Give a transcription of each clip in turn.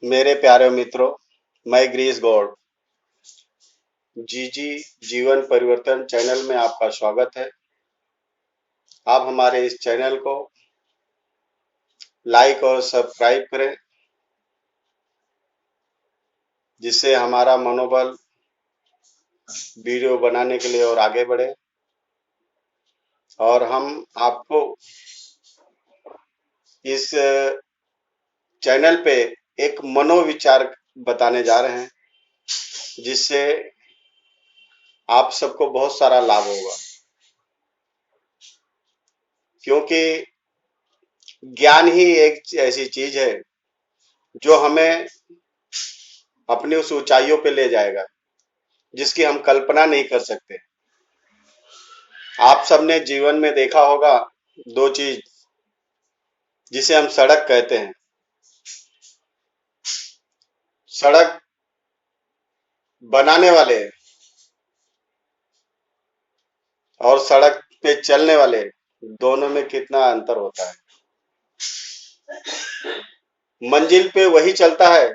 मेरे प्यारे मित्रों, मैं गिरीश गौड़ जी जीवन परिवर्तन चैनल में आपका स्वागत है। आप हमारे इस चैनल को लाइक और सब्सक्राइब करें, जिससे हमारा मनोबल वीडियो बनाने के लिए और आगे बढ़े। और हम आपको इस चैनल पे एक मनोविचार बताने जा रहे हैं, जिससे आप सबको बहुत सारा लाभ होगा। क्योंकि ज्ञान ही एक ऐसी चीज है जो हमें अपनी उस ऊंचाइयों पे ले जाएगा जिसकी हम कल्पना नहीं कर सकते। आप सबने जीवन में देखा होगा दो चीज, जिसे हम सड़क कहते हैं। सड़क बनाने वाले और सड़क पे चलने वाले, दोनों में कितना अंतर होता है। मंजिल पे वही चलता है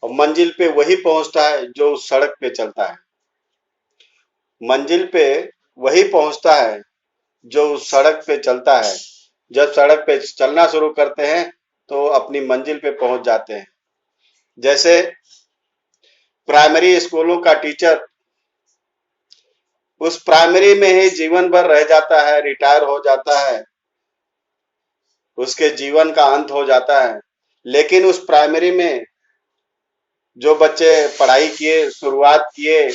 और मंजिल पे वही पहुंचता है जो उस सड़क पे चलता है। मंजिल पे वही पहुंचता है जो उस सड़क पे चलता है। जब सड़क पे चलना शुरू करते हैं तो अपनी मंजिल पे पहुंच जाते हैं। जैसे प्राइमरी स्कूलों का टीचर उस प्राइमरी में ही जीवन भर रह जाता है, रिटायर हो जाता है, उसके जीवन का अंत हो जाता है। लेकिन उस प्राइमरी में जो बच्चे पढ़ाई किए, शुरुआत किए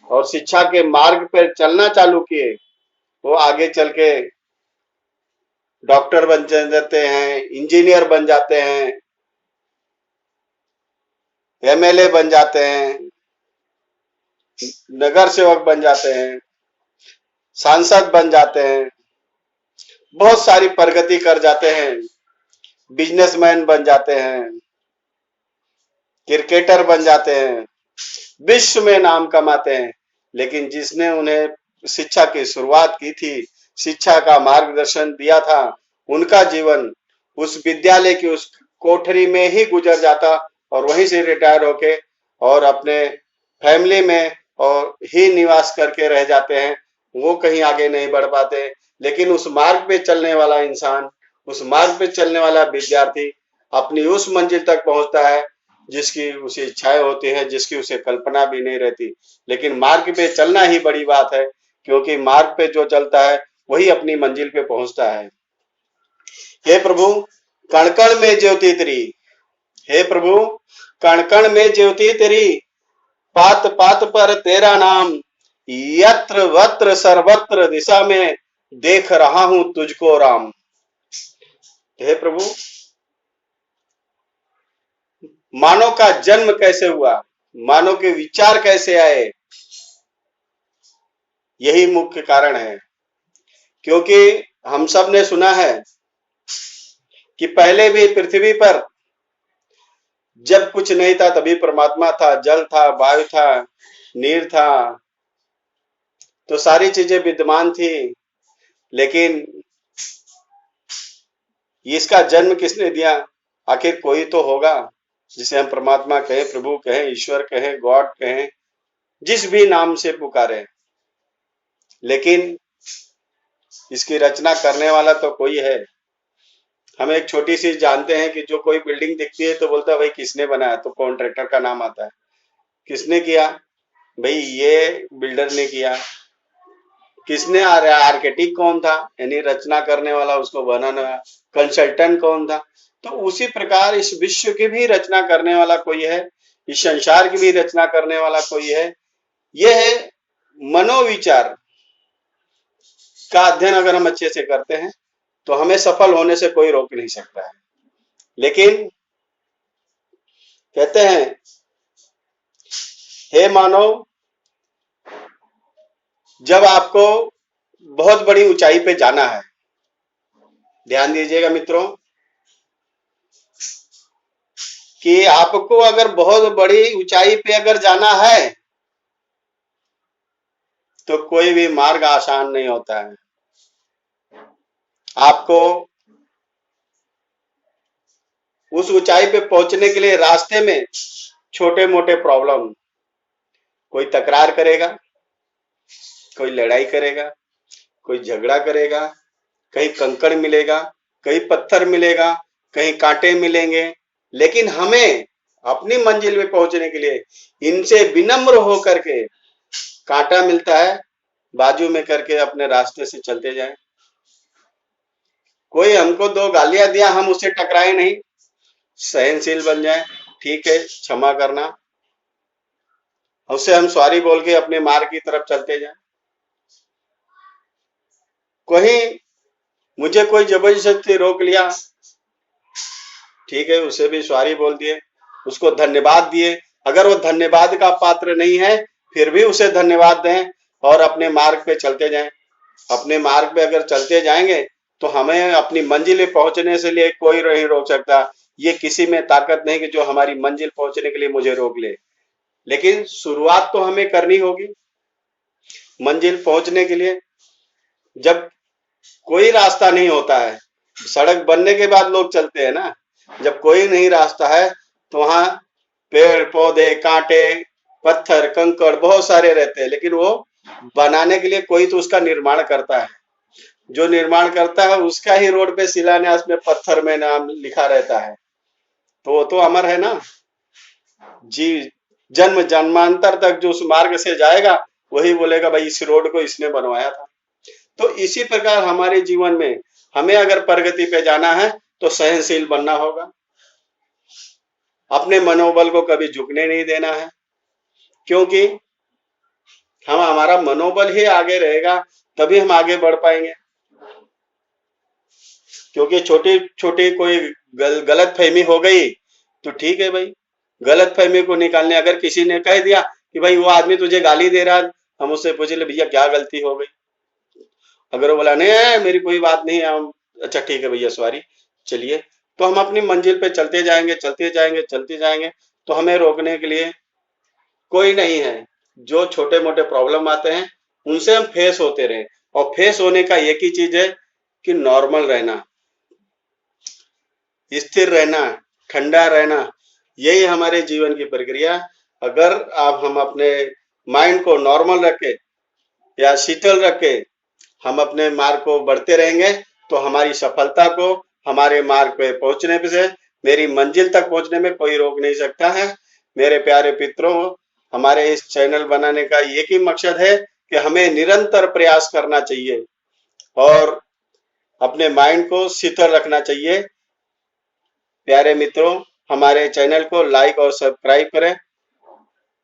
और शिक्षा के मार्ग पर चलना चालू किए, वो आगे चल के डॉक्टर बन जाते हैं, इंजीनियर बन जाते हैं, एमएलए बन जाते हैं, नगर सेवक बन जाते हैं, सांसद बन जाते हैं, बहुत सारी प्रगति कर जाते हैं, बिजनेसमैन बन जाते हैं, क्रिकेटर बन जाते हैं, विश्व में नाम कमाते हैं। लेकिन जिसने उन्हें शिक्षा की शुरुआत की थी, शिक्षा का मार्गदर्शन दिया था, उनका जीवन उस विद्यालय की उस कोठरी में ही गुजर जाता और वहीं से रिटायर होके और अपने फैमिली में और ही निवास करके रह जाते हैं। वो कहीं आगे नहीं बढ़ पाते। लेकिन उस मार्ग पे चलने वाला इंसान, उस मार्ग पे चलने वाला विद्यार्थी अपनी उस मंजिल तक पहुंचता है जिसकी उसे इच्छाएं होती हैं, जिसकी उसे कल्पना भी नहीं रहती। लेकिन मार्ग पे चलना ही बड़ी बात है, क्योंकि मार्ग पे जो चलता है वही अपनी मंजिल पे पहुंचता है। हे प्रभु, कण कण में ज्योति तेरी। हे प्रभु, कण कण में ज्योति तेरी, पात पात पर तेरा नाम, यत्र वत्र सर्वत्र दिशा में देख रहा हूं तुझको राम। हे प्रभु, मानव का जन्म कैसे हुआ, मानव के विचार कैसे आए, यही मुख्य कारण है। क्योंकि हम सब ने सुना है कि पहले भी पृथ्वी पर जब कुछ नहीं था तभी परमात्मा था, जल था, वायु था, नीर था, तो सारी चीजें विद्यमान थी। लेकिन इसका जन्म किसने दिया? आखिर कोई तो होगा जिसे हम परमात्मा कहें, प्रभु कहें, ईश्वर कहें, गॉड कहें, जिस भी नाम से पुकारे। लेकिन इसकी रचना करने वाला तो कोई है। हम एक छोटी सी जानते हैं कि जो कोई बिल्डिंग दिखती है तो बोलता है भाई किसने बनाया, तो कॉन्ट्रैक्टर का नाम आता है। किसने किया? भाई ये बिल्डर ने किया। किसने आ रहा, आर्किटेक्ट कौन था, यानी रचना करने वाला, उसको बनाना, कंसल्टेंट कौन था। तो उसी प्रकार इस विश्व की भी रचना करने वाला कोई है, इस संसार की भी रचना करने वाला कोई है। यह है मनोविचार का अध्ययन अगर हम अच्छे से करते हैं तो हमें सफल होने से कोई रोक नहीं सकता है। लेकिन कहते हैं, हे मानव, जब आपको बहुत बड़ी ऊंचाई पे जाना है, ध्यान दीजिएगा मित्रों, कि आपको अगर बहुत बड़ी ऊंचाई पे अगर जाना है तो कोई भी मार्ग आसान नहीं होता है। आपको उस ऊंचाई पे पहुंचने के लिए रास्ते में छोटे मोटे प्रॉब्लम, कोई तकरार करेगा, कोई लड़ाई करेगा, कोई झगड़ा करेगा, कहीं कंकड़ मिलेगा, कहीं पत्थर मिलेगा, कहीं कांटे मिलेंगे, लेकिन हमें अपनी मंजिल पे पहुंचने के लिए इनसे विनम्र होकर के, कांटा मिलता है बाजू में करके अपने रास्ते से चलते जाएं। कोई हमको दो गालियां दिया, हम उससे टकराए नहीं, सहनशील बन जाए, ठीक है क्षमा करना, उससे हम सॉरी बोल के अपने मार्ग की तरफ चलते जाएं। कोई मुझे कोई जबरदस्ती रोक लिया, ठीक है उसे भी सॉरी बोल दिए, उसको धन्यवाद दिए, अगर वो धन्यवाद का पात्र नहीं है फिर भी उसे धन्यवाद दें और अपने मार्ग पे चलते जाएं। अपने मार्ग पे अगर चलते जाएंगे तो हमें अपनी मंजिल पे पहुंचने से लिए कोई नहीं रोक सकता। ये किसी में ताकत नहीं कि जो हमारी मंजिल पहुंचने के लिए मुझे रोक ले, लेकिन शुरुआत तो हमें करनी होगी मंजिल पहुंचने के लिए। जब कोई रास्ता नहीं होता है, सड़क बनने के बाद लोग चलते हैं ना, जब कोई नहीं रास्ता है तो वहां पेड़ पौधे कांटे पत्थर कंकड़ बहुत सारे रहते हैं, लेकिन वो बनाने के लिए कोई तो उसका निर्माण करता है, जो निर्माण करता है उसका ही रोड पे शिलान्यास में पत्थर में नाम लिखा रहता है, तो वो तो अमर है ना। जी, जन्म जन्मांतर तक जो उस मार्ग से जाएगा वही बोलेगा भाई इस रोड को इसने बनवाया था। तो इसी प्रकार हमारे जीवन में हमें अगर प्रगति पे जाना है तो सहनशील बनना होगा, अपने मनोबल को कभी झुकने नहीं देना है, क्योंकि हम हमारा मनोबल ही आगे रहेगा तभी हम आगे बढ़ पाएंगे। क्योंकि छोटी छोटी कोई गलत फहमी हो गई तो ठीक है भाई, गलत फहमी को निकालने, अगर किसी ने कह दिया कि भाई वो आदमी तुझे गाली दे रहा है, हम उससे पूछे ले भैया क्या गलती हो गई, अगर वो बोला नहीं मेरी कोई बात नहीं है, हम अच्छा ठीक है भैया सॉरी चलिए, तो हम अपनी मंजिल पे चलते जाएंगे चलते जाएंगे चलते जाएंगे, तो हमें रोकने के लिए कोई नहीं है। जो छोटे मोटे प्रॉब्लम आते हैं उनसे हम फेस होते रहे, और फेस होने का एक ही चीज है कि नॉर्मल रहना, स्थिर रहना, ठंडा रहना, यही हमारे जीवन की प्रक्रिया। अगर आप हम अपने माइंड को नॉर्मल रखे या शीतल रखे, हम अपने मार्ग को बढ़ते रहेंगे तो हमारी सफलता को हमारे मार्ग पे पहुंचने से, मेरी मंजिल तक पहुंचने में कोई रोक नहीं सकता है। मेरे प्यारे मित्रों, हमारे इस चैनल बनाने का एक ही मकसद है कि हमें निरंतर प्रयास करना चाहिए और अपने माइंड को शीतल रखना चाहिए। प्यारे मित्रों, हमारे चैनल को लाइक और सब्सक्राइब करें।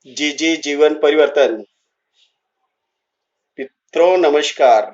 जी जी जीवन परिवर्तन। मित्रों नमस्कार।